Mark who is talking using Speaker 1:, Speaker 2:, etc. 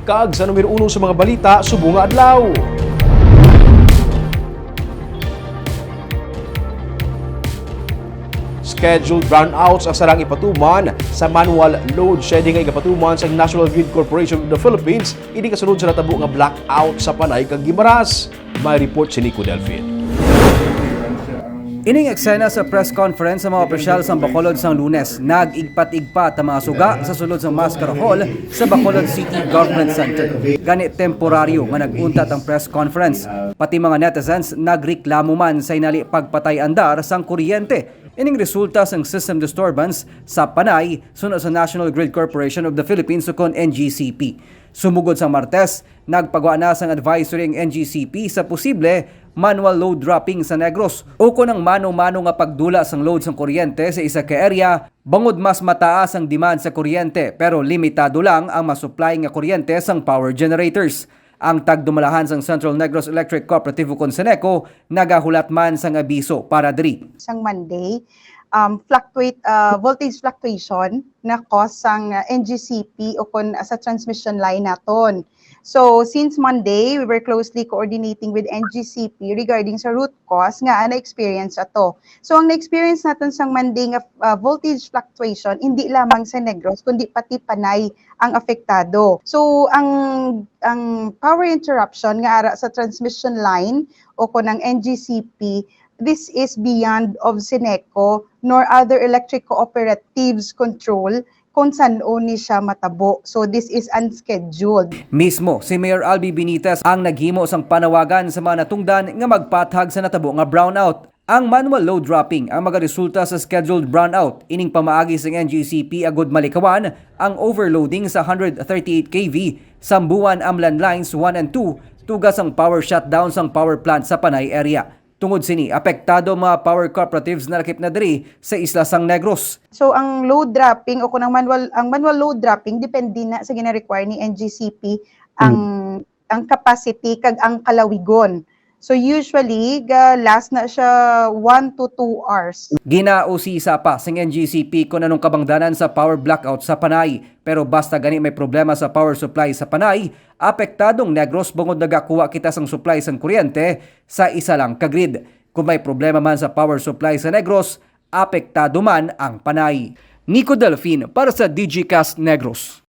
Speaker 1: Kag sa numero 1 sa mga balita, subong nga adlaw. Scheduled brownouts ang sarang ipatuman sa manual load shedding ay ipatuman sa National Grid Corporation of the Philippines. Ini kasunod sa natabo nga blackout sa Panay kag Guimaras. May report si Nico Delfin.
Speaker 2: Ining eksena sa press conference sa mga opisyal sa Bacolod sang Lunes, nag-igpat-igpat ang mga suga sa sulod sa Mascara Hall sa Bacolod City Government Center. Gani temporaryo nga nag-untat ang press conference. Pati mga netizens nagreklamo man sa inali pagpatay andar sang kuryente. Ining resulta sang system disturbance sa Panay sunod sa National Grid Corporation of the Philippines ukon NGCP. Sumugod sa Martes, nagpagawa na sang advisory ang NGCP sa posible manual load dropping sa Negros o kung ang mano-mano nga pagdula sang load sang kuryente sa isa ka area, bangod mas mataas ang demand sa kuryente pero limitado lang ang masupply nga kuryente sang power generators. Ang tagdumalahan sang Central Negros Electric Cooperative ukon Seneco nagahulat man sang abiso para diri.
Speaker 3: Sang Monday, voltage fluctuation na cause sang NGCP o kon sa transmission line naton. So since Monday, we were closely coordinating with NGCP regarding sa root cause nga na-experience ato. So ang na-experience natin sang Monday nga voltage fluctuation hindi lamang sa Negros kundi pati Panay ang apektado. So ang power interruption nga ara sa transmission line o kon ang NGCP, this is beyond of Seneco nor other electric cooperatives control kung saan ni siya matabo. So this is unscheduled.
Speaker 2: Mismo si Mayor Albi Benitez ang naghimo sang panawagan sa mga natungdan nga magpatag sa natabo nga brownout. Ang manual load dropping ang magaresulta sa scheduled brownout. Ining pamaagi sa NGCP agud malikawan ang overloading sa 138 kV Sambuan Amlan Lines 1 and 2 tugas ang power shutdown sang power plant sa Panay area. Tungod sini, apektado mga power cooperatives na lakip na diri sa isla sang Negros.
Speaker 3: So ang load dropping o kung ang manual load dropping depende na sa gina-require ni NGCP ang capacity kag ang kalawigon. So usually last na siya 1 to 2 hours.
Speaker 2: Ginausisa pa sa NGCP kung anong kabangdanan sa power blackout sa Panay. Pero basta gani may problema sa power supply sa Panay, apektadong Negros bangod nagakuha kita sang supply sang kuryente sa isa lang ka grid. Kung may problema man sa power supply sa Negros, apektado man ang Panay. Nico Delfin para sa DigiCast Negros.